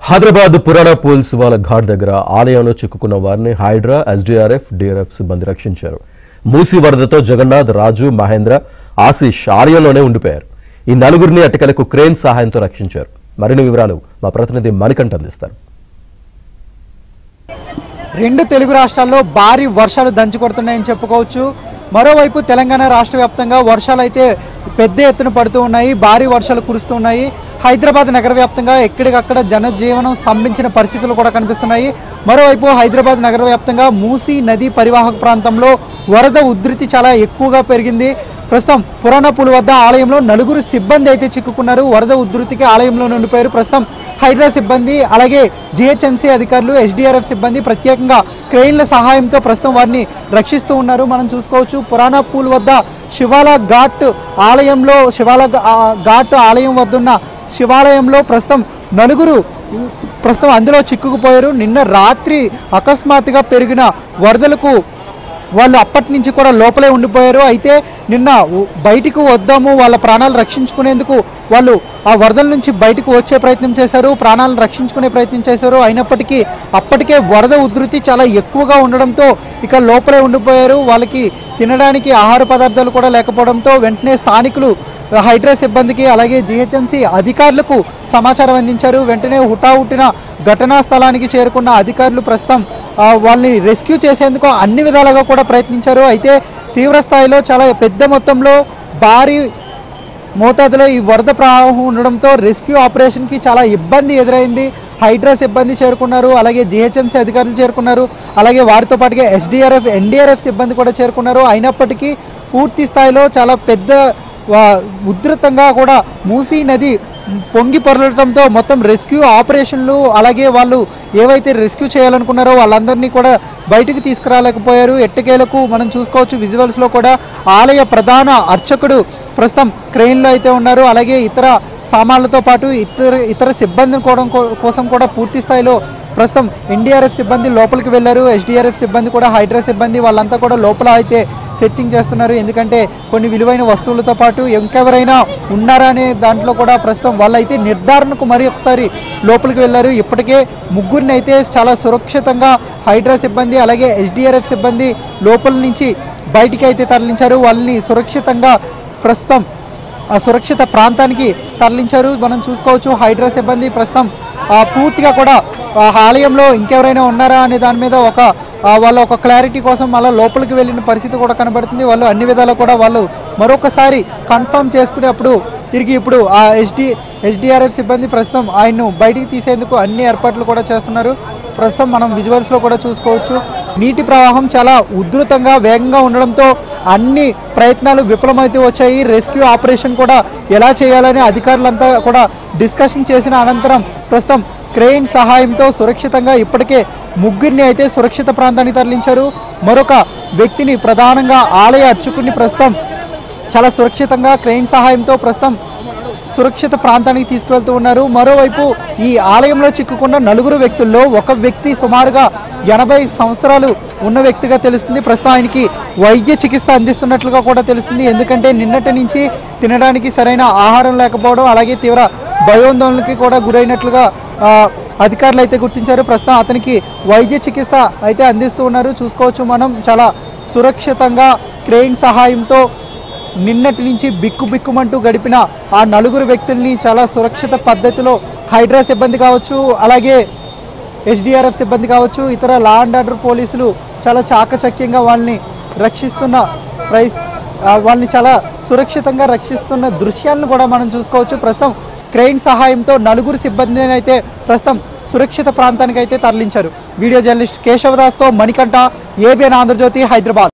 హైదరాబాద్ పురాణ పూల్స్ వాళ్ళ ఘాట్ దగ్గర ఆలయంలో చిక్కుకున్న వారిని హైడ్రా, ఎస్డీఆర్ఎఫ్, డీఆర్ఎఫ్ సిబ్బంది రక్షించారు. మూసీ వరదతో జగన్నాథ్, రాజు, మహేంద్ర, ఆశీష్ ఆలయంలోనే ఉండిపోయారు. ఈ నలుగురిని అటకెలకు క్రేన్ సహాయంతో రక్షించారు. మరిన్ని వివరాలు మా ప్రతినిధి మణికంఠ అందిస్తారు. రెండు తెలుగు రాష్ట్రాల్లో భారీ వర్షాలు దంచుకొడుతున్నాయని చెప్పుకోవచ్చు. మరోవైపు తెలంగాణ రాష్ట్ర వ్యాప్తంగా వర్షాలు అయితే పెద్ద ఎత్తున పడుతూ ఉన్నాయి. భారీ వర్షాలు కురుస్తున్నాయి. హైదరాబాద్ నగర వ్యాప్తంగా ఎక్కడికక్కడ జనజీవనం స్తంభించిన పరిస్థితులు కూడా కనిపిస్తున్నాయి. మరోవైపు హైదరాబాద్ నగర వ్యాప్తంగా మూసీ నది పరివాహక ప్రాంతంలో వరద ఉధృతి చాలా ఎక్కువగా పెరిగింది. ప్రస్తుతం పురాణ పూల్ వద్ద ఆలయంలో నలుగురు సిబ్బంది అయితే చిక్కుకున్నారు. వరద ఉధృతికి ఆలయంలో ఉండిపోయారు. ప్రస్తుతం హైడ్రా సిబ్బంది, అలాగే జిహెచ్ఎంసీ అధికారులు, ఎస్డీఆర్ఎఫ్ సిబ్బంది ప్రత్యేకంగా క్రెయిన్ల సహాయంతో ప్రస్తుతం వారిని రక్షిస్తూ ఉన్నారు. మనం చూసుకోవచ్చు పురాణ పూల్ వద్ద శివాల ఘాట్ ఆలయంలో ఆలయం వద్ద ఉన్న శివాలయంలో ప్రస్తుతం నలుగురు అందులో చిక్కుకుపోయారు. నిన్న రాత్రి అకస్మాత్తుగా పెరిగిన వరదలకు వాళ్ళు అప్పటి నుంచి కూడా లోపలే ఉండిపోయారు. అయితే నిన్న బయటికి వద్దాము, వాళ్ళ ప్రాణాలు రక్షించుకునేందుకు వాళ్ళు ఆ వరదల నుంచి బయటకు వచ్చే ప్రయత్నం చేశారు, ప్రాణాలను రక్షించుకునే ప్రయత్నం చేశారు. అయినప్పటికీ అప్పటికే వరద ఉధృతి చాలా ఎక్కువగా ఉండడంతో ఇక లోపలే ఉండిపోయారు. వాళ్ళకి తినడానికి ఆహార పదార్థాలు కూడా లేకపోవడంతో వెంటనే స్థానికులు హైడ్రా సిబ్బందికి, అలాగే జిహెచ్ఎంసీ అధికారులకు సమాచారం అందించారు. వెంటనే హుటాహుటిన ఘటనా స్థలానికి చేరుకున్న అధికారులు ప్రస్తుతం వాళ్ళని రెస్క్యూ చేసేందుకు అన్ని విధాలుగా కూడా ప్రయత్నించారు. అయితే తీవ్ర స్థాయిలో చాలా పెద్ద మొత్తంలో భారీ మోతాదులో ఈ వరద ప్రవాహం ఉండడంతో రెస్క్యూ ఆపరేషన్కి చాలా ఇబ్బంది ఎదురైంది. హైడ్రా సిబ్బంది చేరుకున్నారు, అలాగే జిహెచ్ఎంసీ అధికారులు చేరుకున్నారు, అలాగే వారితో పాటుగా ఎస్డీఆర్ఎఫ్, ఎన్డీఆర్ఎఫ్ సిబ్బంది కూడా చేరుకున్నారు. అయినప్పటికీ పూర్తి స్థాయిలో చాలా పెద్ద ఉధృతంగా కూడా మూసీ నది పొంగి పొరలడంతో మొత్తం రెస్క్యూ ఆపరేషన్లు, అలాగే వాళ్ళు ఏవైతే రెస్క్యూ చేయాలనుకున్నారో వాళ్ళందరినీ కూడా బయటకు తీసుకురాలేకపోయారు. ఎట్టకేలకు మనం చూసుకోవచ్చు విజువల్స్లో కూడా ఆలయ ప్రధాన అర్చకుడు ప్రస్తుతం క్రెయిన్లో అయితే ఉన్నారు. అలాగే ఇతర సామాన్లతో పాటు ఇతర సిబ్బందిని కోసం కూడా పూర్తి స్థాయిలో ప్రస్తుతం ఎన్డీఆర్ఎఫ్ సిబ్బంది లోపలికి వెళ్ళారు. ఎస్డీఆర్ఎఫ్ సిబ్బంది కూడా, హైడ్రా సిబ్బంది వాళ్ళంతా కూడా లోపల అయితే సెర్చింగ్ చేస్తున్నారు. ఎందుకంటే కొన్ని విలువైన వస్తువులతో పాటు ఇంకెవరైనా ఉన్నారా అనే దాంట్లో కూడా ప్రస్తుతం వాళ్ళైతే నిర్ధారణకు మరి ఒకసారి లోపలికి వెళ్ళారు. ఇప్పటికే ముగ్గురిని అయితే చాలా సురక్షితంగా హైడ్రా సిబ్బంది, అలాగే ఎస్డీఆర్ఎఫ్ సిబ్బంది లోపల నుంచి బయటికి అయితే తరలించారు. వాళ్ళని సురక్షితంగా ప్రస్తుతం ఆ సురక్షిత ప్రాంతానికి తరలించారు. మనం చూసుకోవచ్చు హైడ్రా సిబ్బంది ప్రస్తుతం పూర్తిగా కూడా ఆలయంలో ఇంకెవరైనా ఉన్నారా అనే దాని మీద వాళ్ళ ఒక క్లారిటీ కోసం అలా లోపలికి వెళ్ళిన పరిస్థితి కూడా కనబడుతుంది. వాళ్ళు అన్ని విధాలు కూడా వాళ్ళు మరొకసారి కన్ఫర్మ్ చేసుకునేప్పుడు తిరిగి ఇప్పుడు ఆ ఎస్డీఆర్ఎఫ్ సిబ్బంది ప్రస్తుతం ఆయన్ను బయటికి తీసేందుకు అన్ని ఏర్పాట్లు కూడా చేస్తున్నారు. ప్రస్తుతం మనం విజువల్స్లో కూడా చూసుకోవచ్చు నీటి ప్రవాహం చాలా ఉధృతంగా వేగంగా ఉండడంతో అన్ని ప్రయత్నాలు విఫలమైతే వచ్చాయి. రెస్క్యూ ఆపరేషన్ కూడా ఎలా చేయాలని అధికారులంతా కూడా డిస్కషన్ చేసిన అనంతరం ప్రస్తుతం క్రెయిన్ సహాయంతో సురక్షితంగా ఇప్పటికే ముగ్గురిని అయితే సురక్షిత ప్రాంతానికి తరలించారు. మరొక వ్యక్తిని, ప్రధానంగా ఆలయ అర్చకుడిని ప్రస్తుతం చాలా సురక్షితంగా క్రెయిన్ సహాయంతో ప్రస్తుతం సురక్షిత ప్రాంతానికి తీసుకువెళ్తూ ఉన్నారు. మరోవైపు ఈ ఆలయంలో చిక్కుకున్న నలుగురు వ్యక్తుల్లో ఒక వ్యక్తి సుమారుగా 80 సంవత్సరాలు ఉన్న వ్యక్తిగా తెలుస్తుంది. ప్రస్తుతం ఆయనకి వైద్య చికిత్స అందిస్తున్నట్లుగా కూడా తెలుస్తుంది. ఎందుకంటే నిన్నటి నుంచి తినడానికి సరైన ఆహారం లేకపోవడం, అలాగే తీవ్ర భయోందోళనకి కూడా గురైనట్లుగా అధికారులు అయితే గుర్తించారు. ప్రస్తుతం అతనికి వైద్య చికిత్స అయితే అందిస్తూ ఉన్నారు. చూసుకోవచ్చు మనం చాలా సురక్షితంగా క్రెయిన్ సహాయంతో నిన్నటి నుంచి బిక్కుమంటూ గడిపిన ఆ నలుగురు వ్యక్తుల్ని చాలా సురక్షిత పద్ధతిలో హైడ్రా సిబ్బంది కావచ్చు, అలాగే ఎస్డీఆర్ఎఫ్ సిబ్బంది కావచ్చు, ఇతర లా అండ్ ఆర్డర్ పోలీసులు చాలా చాకచక్యంగా వాళ్ళని వాళ్ళని చాలా సురక్షితంగా రక్షిస్తున్న దృశ్యాలను కూడా మనం చూసుకోవచ్చు. ప్రస్తుతం క్రెయిన్ సహాయంతో నలుగురు సిబ్బందిని అయితే ప్రస్తుతం సురక్షిత ప్రాంతానికి అయితే తరలించారు. వీడియో జర్నలిస్ట్ కేశవదాస్తో మణికంఠ, ఏబిఎన్ ఆంధ్రజ్యోతి, హైదరాబాద్.